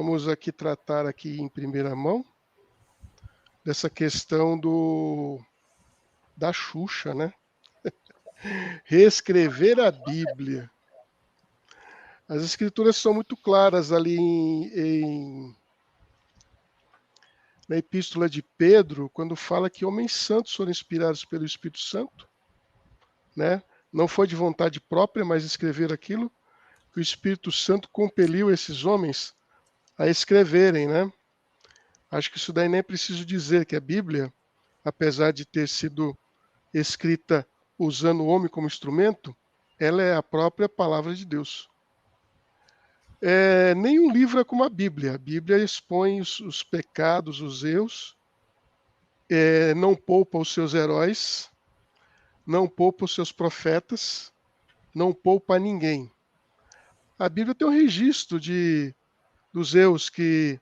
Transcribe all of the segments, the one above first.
Vamos aqui tratar aqui em primeira mão dessa questão da Xuxa, né? Reescrever a Bíblia. As escrituras são muito claras ali na epístola de Pedro, quando fala que homens santos foram inspirados pelo Espírito Santo, né? Não foi de vontade própria, mas escrever aquilo que o Espírito Santo compeliu esses homens a escreverem, né? Acho que isso daí nem preciso dizer que a Bíblia, apesar de ter sido escrita usando o homem como instrumento, ela é a própria palavra de Deus. Nenhum livro é como a Bíblia. A Bíblia expõe os pecados, os erros, não poupa os seus heróis, não poupa os seus profetas, não poupa ninguém. A Bíblia tem um registro dos erros que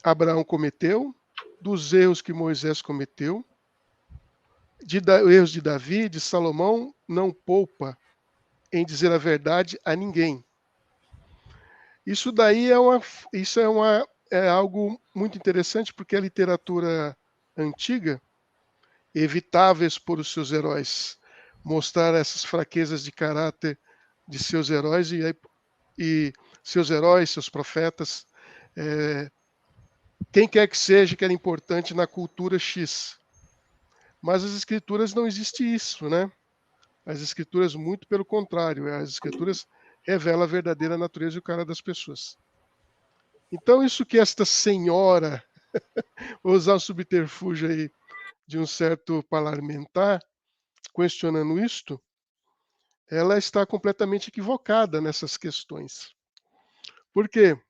Abraão cometeu, dos erros que Moisés cometeu, erros de Davi, de Salomão, não poupa em dizer a verdade a ninguém. Isso daí é algo muito interessante, porque a literatura antiga evitava expor os seus heróis, mostrar essas fraquezas de caráter de seus heróis e seus heróis, seus profetas, quem quer que seja que era importante na cultura X. Mas as escrituras não existe isso, né? As escrituras, muito pelo contrário, as escrituras revelam a verdadeira natureza e o caráter das pessoas. Então, isso que esta senhora, vou usar um subterfúgio aí de um certo parlamentar, questionando isto, ela está completamente equivocada nessas questões. Por quê?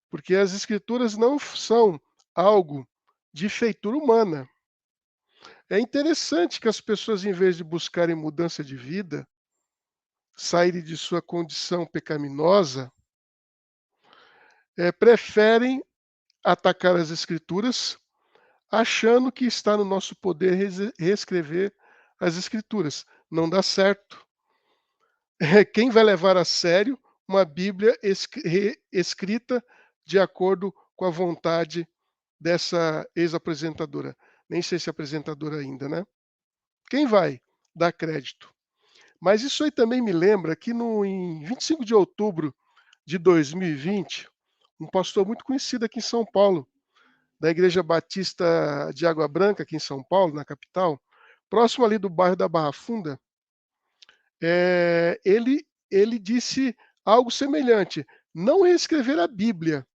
Porque as escrituras não são algo de feitura humana. É interessante que as pessoas, em vez de buscarem mudança de vida, saírem de sua condição pecaminosa, preferem atacar as escrituras, achando que está no nosso poder reescrever as escrituras. Não dá certo. Quem vai levar a sério uma Bíblia escrita de acordo com a vontade dessa ex-apresentadora? Nem sei se é apresentadora ainda, né? Quem vai dar crédito? Mas isso aí também me lembra que em 25 de outubro de 2020, um pastor muito conhecido aqui em São Paulo, da Igreja Batista de Água Branca, aqui em São Paulo, na capital, próximo ali do bairro da Barra Funda, ele disse algo semelhante. Não reescrever a Bíblia.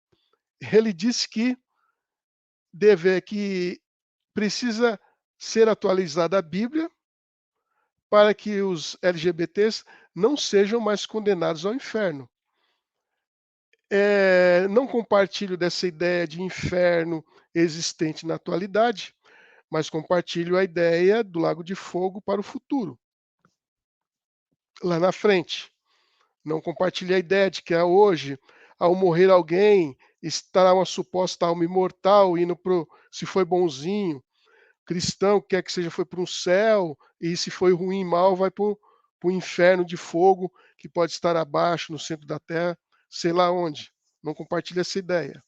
Ele disse que que precisa ser atualizada a Bíblia para que os LGBTs não sejam mais condenados ao inferno. Não compartilho dessa ideia de inferno existente na atualidade, mas compartilho a ideia do lago de fogo para o futuro, lá na frente. Não compartilho a ideia de que hoje, ao morrer alguém, estará uma suposta alma imortal indo se foi bonzinho, cristão, quer que seja, foi para um céu, e se foi ruim, mal, vai para o inferno de fogo, que pode estar abaixo, no centro da terra, sei lá onde. Não compartilho essa ideia.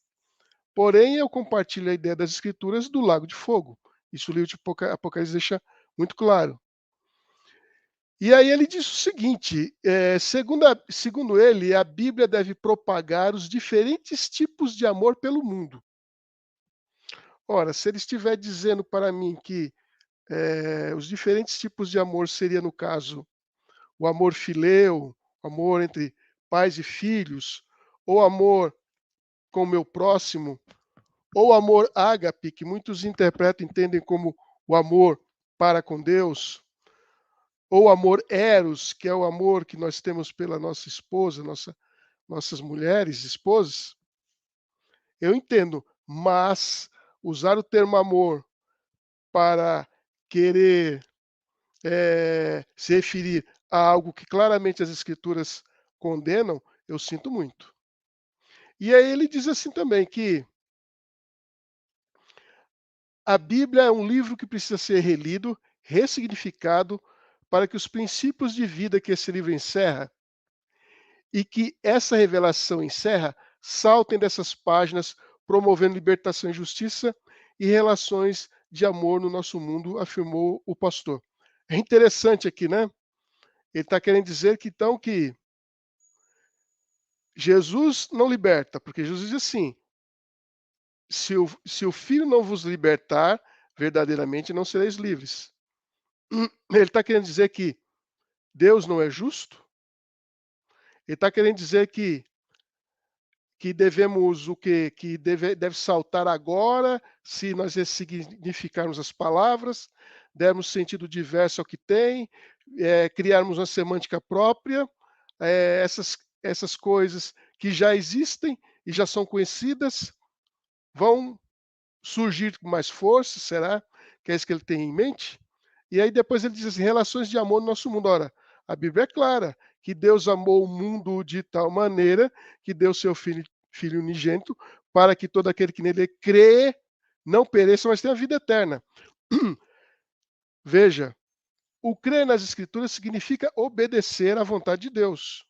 Porém, eu compartilho a ideia das escrituras do lago de fogo. Isso o livro de Apocalipse deixa muito claro. E aí ele diz o seguinte, segundo ele, a Bíblia deve propagar os diferentes tipos de amor pelo mundo. Ora, se ele estiver dizendo para mim que os diferentes tipos de amor seria, no caso, o amor fileu, o amor entre pais e filhos, ou amor com o meu próximo, ou amor ágape, que muitos interpretam, entendem como o amor para com Deus, ou amor eros, que é o amor que nós temos pela nossa esposa, nossas mulheres, esposas, eu entendo, mas usar o termo amor para querer se referir a algo que claramente as escrituras condenam, eu sinto muito. E aí ele diz assim também que a Bíblia é um livro que precisa ser relido, ressignificado, para que os princípios de vida que esse livro encerra e que essa revelação encerra saltem dessas páginas promovendo libertação e justiça e relações de amor no nosso mundo, afirmou o pastor. É interessante aqui, né? Ele está querendo dizer que então que Jesus não liberta, porque Jesus diz assim: se o Filho não vos libertar, verdadeiramente não sereis livres. Ele está querendo dizer que Deus não é justo? Ele está querendo dizer que devemos o quê? Que deve saltar agora, se nós ressignificarmos as palavras, dermos sentido diverso ao que tem, criarmos uma semântica própria, essas coisas que já existem e já são conhecidas vão surgir com mais força, será? Que é isso que ele tem em mente? E aí depois ele diz assim, relações de amor no nosso mundo. Ora, a Bíblia é clara que Deus amou o mundo de tal maneira que deu seu filho unigênito para que todo aquele que nele crê não pereça, mas tenha vida eterna. Veja, o crer nas Escrituras significa obedecer à vontade de Deus.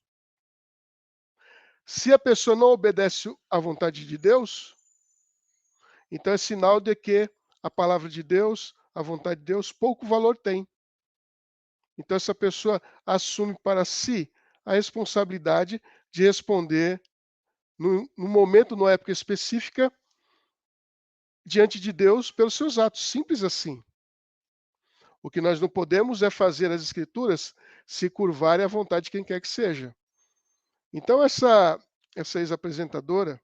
Se a pessoa não obedece à vontade de Deus, então é sinal de que a palavra de Deus, a vontade de Deus, pouco valor tem. Então essa pessoa assume para si a responsabilidade de responder no momento, numa época específica, diante de Deus pelos seus atos. Simples assim. O que nós não podemos é fazer as Escrituras se curvarem à vontade de quem quer que seja. Então essa ex-apresentadora,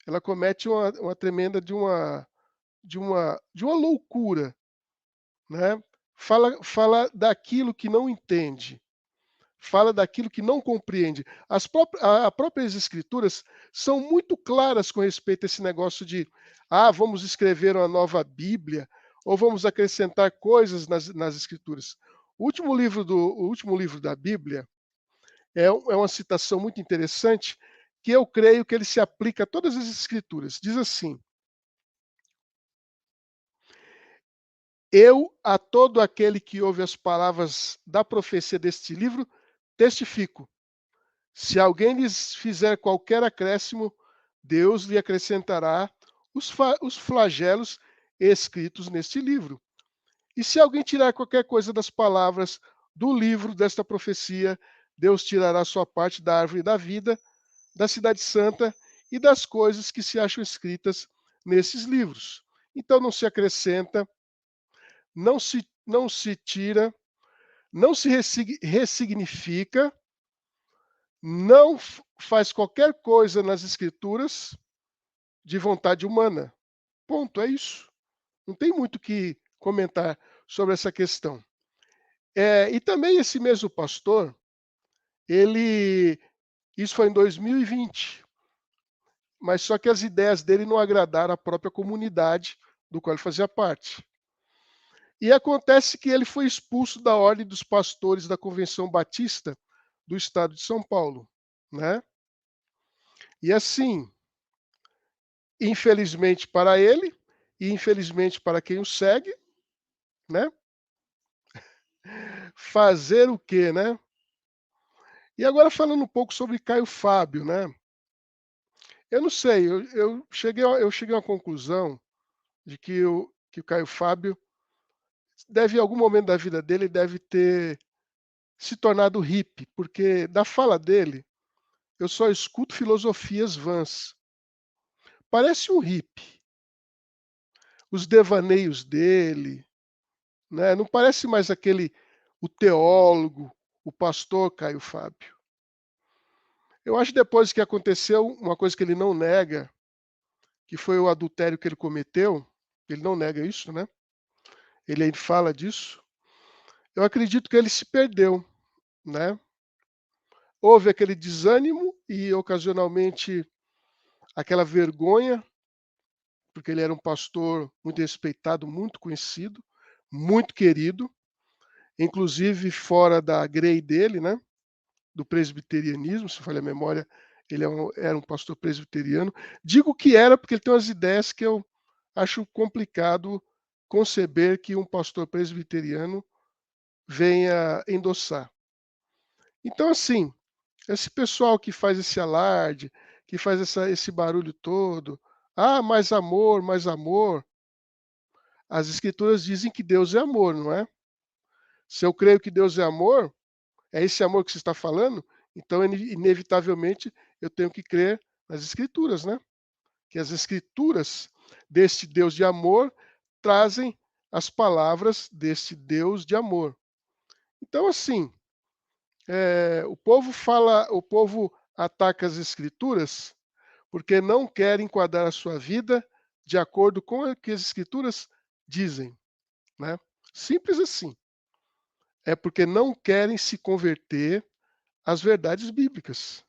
ela comete uma tremenda de uma loucura, né? Fala daquilo que não entende, fala daquilo que não compreende. As próprias escrituras são muito claras com respeito a esse negócio de vamos escrever uma nova Bíblia ou vamos acrescentar coisas nas escrituras. O último livro da Bíblia é uma citação muito interessante que eu creio que ele se aplica a todas as escrituras. Diz assim: eu, a todo aquele que ouve as palavras da profecia deste livro, testifico. Se alguém lhes fizer qualquer acréscimo, Deus lhe acrescentará os flagelos escritos neste livro. E se alguém tirar qualquer coisa das palavras do livro desta profecia, Deus tirará sua parte da árvore da vida, da cidade santa e das coisas que se acham escritas nesses livros. Então não se acrescenta, não se tira, não se ressignifica, não faz qualquer coisa nas escrituras de vontade humana. Ponto, é isso. Não tem muito o que comentar sobre essa questão. E também esse mesmo pastor, isso foi em 2020, mas só que as ideias dele não agradaram a própria comunidade do qual ele fazia parte. E acontece que ele foi expulso da Ordem dos Pastores da Convenção Batista do Estado de São Paulo, né? E assim, infelizmente para ele e infelizmente para quem o segue, né? Fazer o quê, né? E agora falando um pouco sobre Caio Fábio, né? Eu não sei, eu cheguei a uma conclusão de que o Caio Fábio em algum momento da vida dele, deve ter se tornado hippie, porque da fala dele, eu só escuto filosofias vãs. Parece um hippie. Os devaneios dele, né? Não parece mais o teólogo, o pastor Caio Fábio. Eu acho que depois que aconteceu uma coisa que ele não nega, que foi o adultério que ele cometeu, ele não nega isso, né? Ele aí fala disso. Eu acredito que ele se perdeu, né? Houve aquele desânimo e ocasionalmente aquela vergonha, porque ele era um pastor muito respeitado, muito conhecido, muito querido, inclusive fora da grei dele, né? Do presbiterianismo, se falha a memória, ele era um pastor presbiteriano. Digo que era porque ele tem umas ideias que eu acho complicado conceber que um pastor presbiteriano venha endossar. Então, assim, esse pessoal que faz esse alarde, que faz esse barulho todo. Ah, mais amor, mais amor. As escrituras dizem que Deus é amor, não é? Se eu creio que Deus é amor, é esse amor que se está falando, então inevitavelmente eu tenho que crer nas escrituras, né? Que as escrituras deste Deus de amor trazem as palavras deste Deus de amor. Então, assim, o povo ataca as escrituras porque não quer enquadrar a sua vida de acordo com o que as escrituras dizem, né? Simples assim. É porque não querem se converter às verdades bíblicas.